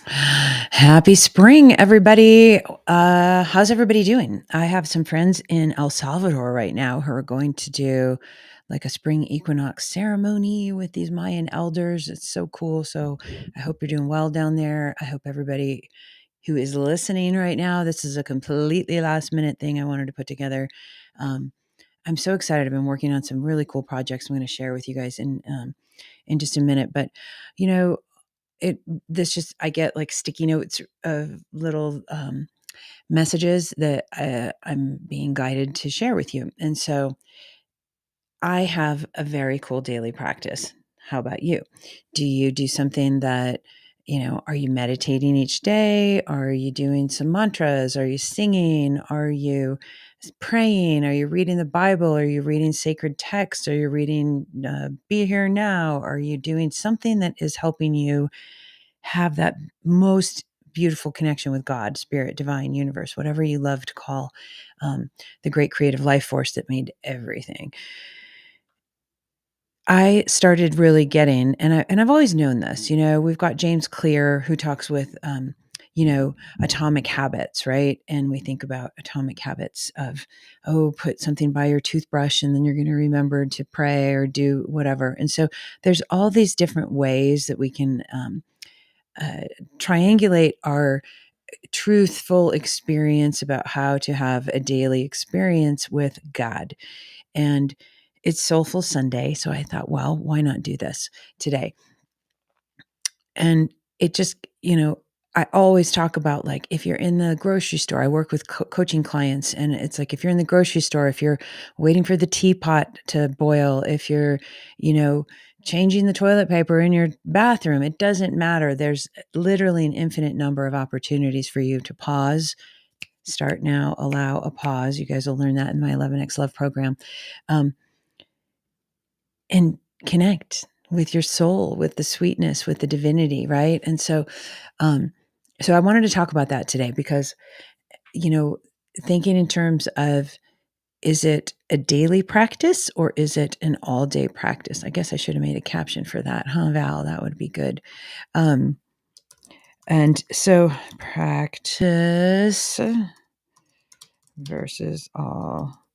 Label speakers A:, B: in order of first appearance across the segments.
A: Happy spring, everybody. How's everybody doing? I have some friends in El Salvador right now who are going to do like a spring equinox ceremony with these Mayan elders. It's so cool. So I hope you're doing well down there. I hope everybody who is listening right now, this is a completely last minute thing I wanted to put together. Um, I'm so excited. I've been working on some really cool projects I'm going to share with you guys in just a minute. But, you know, it this just I get like sticky notes of little messages that I'm being guided to share with you. And so I have a very cool daily practice. How about you? Do you do something that, are you meditating each day? Are you doing some mantras? Are you singing? Are you praying? Are you reading the Bible? Are you reading sacred text? Are you reading Be Here Now? Are you doing something that is helping you have that most beautiful connection with God, spirit, divine, universe, whatever you love to call the great creative life force that made everything? I started really getting, and I've always known this. We've got James Clear who talks with, atomic habits, right? And we think about atomic habits of, put something by your toothbrush, and then you're going to remember to pray or do whatever. And so there's all these different ways that we can triangulate our truthful experience about how to have a daily experience with God. And it's Soulful Sunday. So I thought, well, why not do this today? And it just, I always talk about like if you're in the grocery store, I work with coaching clients, and it's like if you're in the grocery store, if you're waiting for the teapot to boil, if you're, changing the toilet paper in your bathroom, it doesn't matter. There's literally an infinite number of opportunities for you to pause, start now, allow a pause. You guys will learn that in my 11X Love program. Um, and connect with your soul, with the sweetness, with the divinity, right? And so I wanted to talk about that today because, thinking in terms of, is it a daily practice or is it an all day practice? I guess I should have made a caption for that, huh, Val? That would be good. And so practice versus all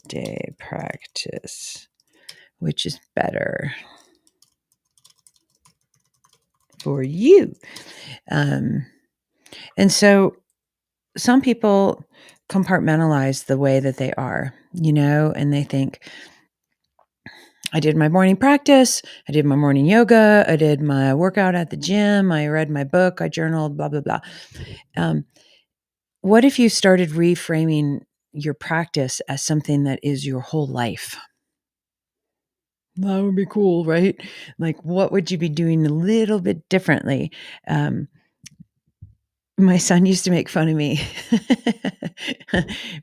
A: day practice, which is better for you? And so some people compartmentalize the way that they are, and they think, I did my morning practice, I did my morning yoga, I did my workout at the gym, I read my book, I journaled, blah, blah, blah. What if you started reframing your practice as something that is your whole life? That would be cool, right? Like, what would you be doing a little bit differently? My son used to make fun of me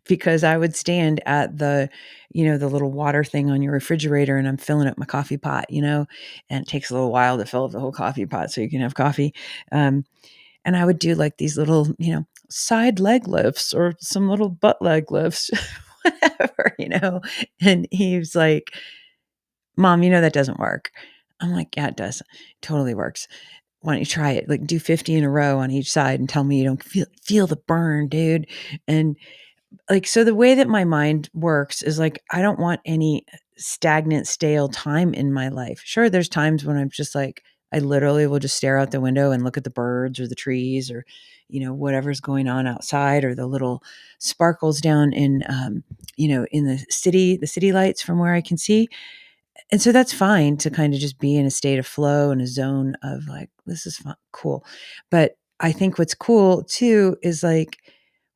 A: because I would stand at the little water thing on your refrigerator, and I'm filling up my coffee pot, and it takes a little while to fill up the whole coffee pot so you can have coffee. And I would do like these little, side leg lifts or some little butt leg lifts, whatever, and he was like, Mom, that doesn't work. I'm like, yeah, it does. It totally works. Why don't you try it? Like do 50 in a row on each side and tell me you don't feel the burn, dude. And like, so the way that my mind works is like, I don't want any stagnant, stale time in my life. Sure, there's times when I'm just like, I literally will just stare out the window and look at the birds or the trees or, whatever's going on outside, or the little sparkles down in the city lights from where I can see. And so that's fine to kind of just be in a state of flow and a zone of like, this is fun, cool. But I think what's cool too is like,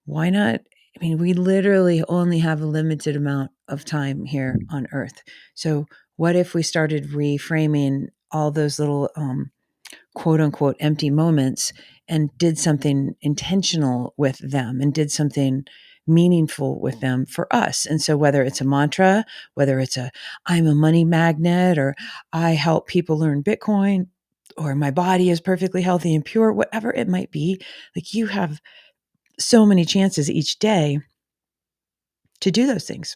A: why not? I mean, we literally only have a limited amount of time here on earth. So what if we started reframing all those little quote unquote empty moments and did something intentional with them and did something meaningful with them for us? And so whether it's a mantra, whether it's I'm a money magnet, or I help people learn Bitcoin, or my body is perfectly healthy and pure, whatever it might be, like you have so many chances each day to do those things.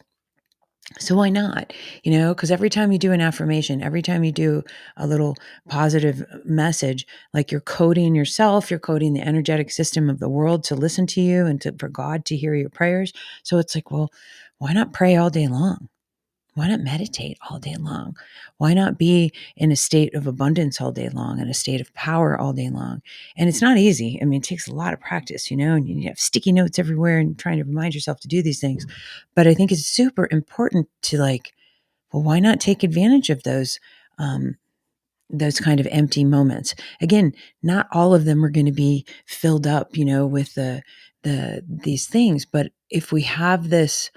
A: So why not? Because every time you do an affirmation, every time you do a little positive message, like you're coding yourself, you're coding the energetic system of the world to listen to you and for God to hear your prayers. So it's like, well, why not pray all day long? Why not meditate all day long? Why not be in a state of abundance all day long, in a state of power all day long? And it's not easy. I mean, it takes a lot of practice, and you have sticky notes everywhere and trying to remind yourself to do these things. But I think it's super important to well, why not take advantage of those kind of empty moments? Again, not all of them are going to be filled up, with these things. But if we have this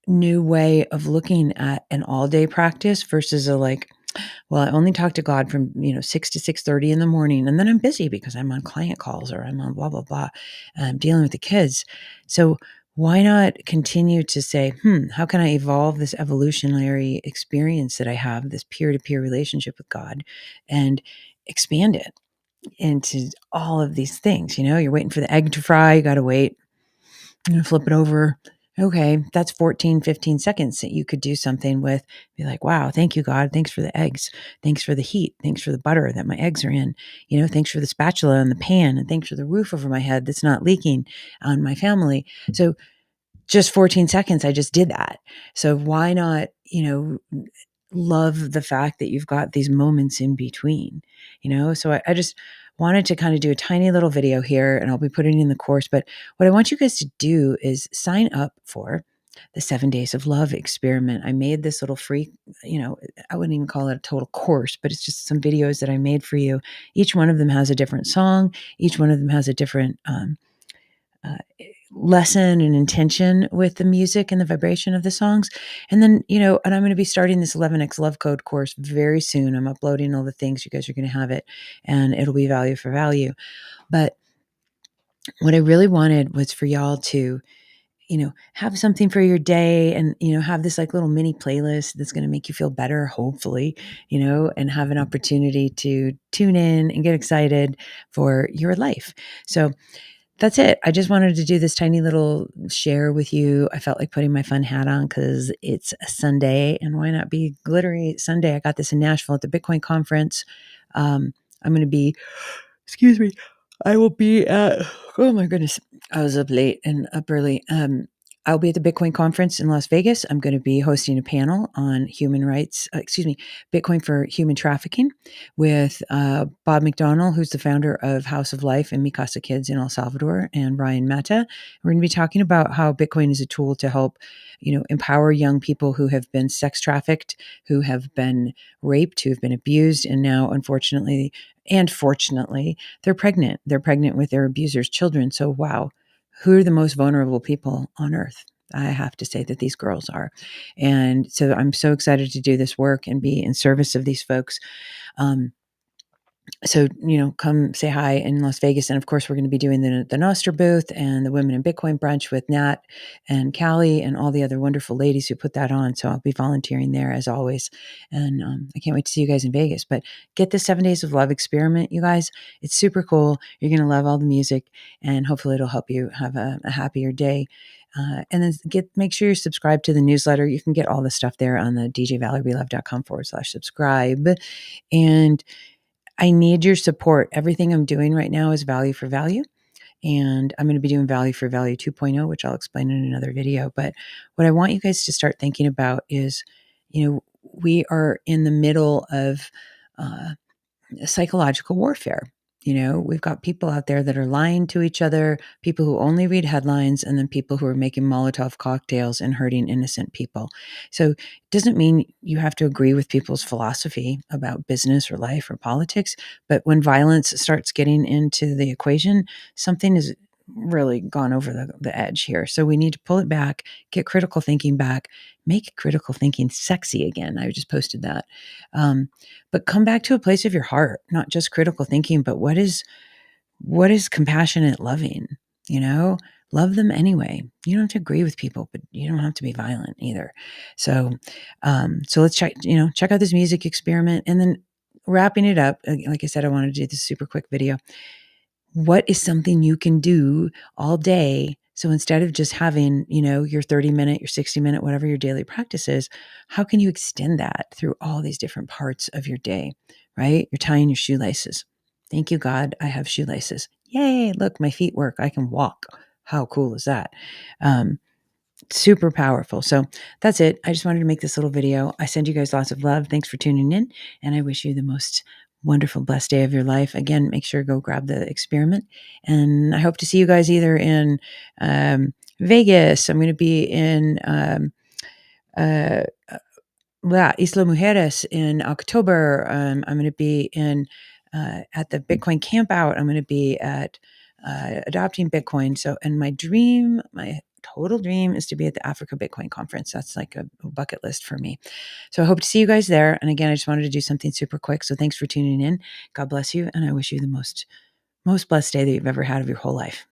A: new way of looking at an all day practice versus well, I only talk to God from 6 to 6:30 in the morning, and then I'm busy because I'm on client calls or I'm on blah blah blah, dealing with the kids. So why not continue to say, how can I evolve this evolutionary experience that I have, this peer to peer relationship with God, and expand it into all of these things? You're waiting for the egg to fry, you got to wait. I'm going to flip it over. Okay, that's 14, 15 seconds that you could do something with. Be like, wow, thank you, God. Thanks for the eggs. Thanks for the heat. Thanks for the butter that my eggs are in. Thanks for the spatula and the pan. And thanks for the roof over my head that's not leaking on my family. So just 14 seconds, I just did that. So why not, love the fact that you've got these moments in between, So I just wanted to kind of do a tiny little video here, and I'll be putting it in the course. But what I want you guys to do is sign up for the 7 Days of Love experiment. I made this little free, I wouldn't even call it a total course, but it's just some videos that I made for you. Each one of them has a different song. Each one of them has a different uh, lesson and intention with the music and the vibration of the songs. And then, and I'm going to be starting this 11x Love Code course very soon. I'm uploading all the things. You guys are going to have it, and it'll be value for value. But what I really wanted was for y'all to, have something for your day, and, have this little mini playlist that's going to make you feel better, hopefully, and have an opportunity to tune in and get excited for your life. So that's it. I just wanted to do this tiny little share with you. I felt like putting my fun hat on because it's a Sunday, and why not be glittery Sunday? I got this in Nashville at the Bitcoin conference. I'm going to be, excuse me, I will be at, oh my goodness, I was up late and up early. I'll be at the Bitcoin conference in Las Vegas. I'm going to be hosting a panel on human rights, Bitcoin for human trafficking with Bob McDonnell, who's the founder of House of Life and Mi Casa Kids in El Salvador, and Ryan Mata. We're going to be talking about how Bitcoin is a tool to help, empower young people who have been sex trafficked, who have been raped, who have been abused, and now, unfortunately, and fortunately, they're pregnant. They're pregnant with their abusers' children. So, wow, who are the most vulnerable people on earth? I have to say that these girls are. And so I'm so excited to do this work and be in service of these folks. So, come say hi in Las Vegas. And of course, we're going to be doing the Nostra booth and the Women in Bitcoin brunch with Nat and Callie and all the other wonderful ladies who put that on. So I'll be volunteering there as always. And I can't wait to see you guys in Vegas. But get the 7 Days of Love experiment, you guys. It's super cool. You're going to love all the music, and hopefully it'll help you have a happier day. And then make sure you're subscribed to the newsletter. You can get all the stuff there on the djvaleriebelove.com/subscribe. And I need your support. Everything I'm doing right now is value for value. And I'm going to be doing value for value 2.0, which I'll explain in another video. But what I want you guys to start thinking about is, we are in the middle of psychological warfare. We've got people out there that are lying to each other, people who only read headlines, and then people who are making Molotov cocktails and hurting innocent people. So it doesn't mean you have to agree with people's philosophy about business or life or politics. But when violence starts getting into the equation, something has really gone over the edge here. So we need to pull it back, get critical thinking back, make critical thinking sexy again. I just posted that. But come back to a place of your heart, not just critical thinking, but what is compassionate loving, love them anyway. You don't have to agree with people, but you don't have to be violent either. So let's check out this music experiment. And then wrapping it up, like I said, I wanted to do this super quick video. What is something you can do all day So instead of just having, your 30-minute, your 60-minute, whatever your daily practice is, how can you extend that through all these different parts of your day, right? You're tying your shoelaces. Thank you, God, I have shoelaces. Yay, look, my feet work. I can walk. How cool is that? Um, Super powerful. So that's it. I just wanted to make this little video. I send you guys lots of love. Thanks for tuning in. And I wish you the most wonderful, blessed day of your life. Again, make sure to go grab the experiment. And I hope to see you guys either in Vegas. I'm going to be in uh, Isla Mujeres in October. I'm going to be in at the Bitcoin campout. I'm going to be at adopting Bitcoin. So, and my total dream is to be at the Africa Bitcoin conference. That's like a bucket list for me. So I hope to see you guys there. And again, I just wanted to do something super quick. So thanks for tuning in. God bless you. And I wish you the most blessed day that you've ever had of your whole life.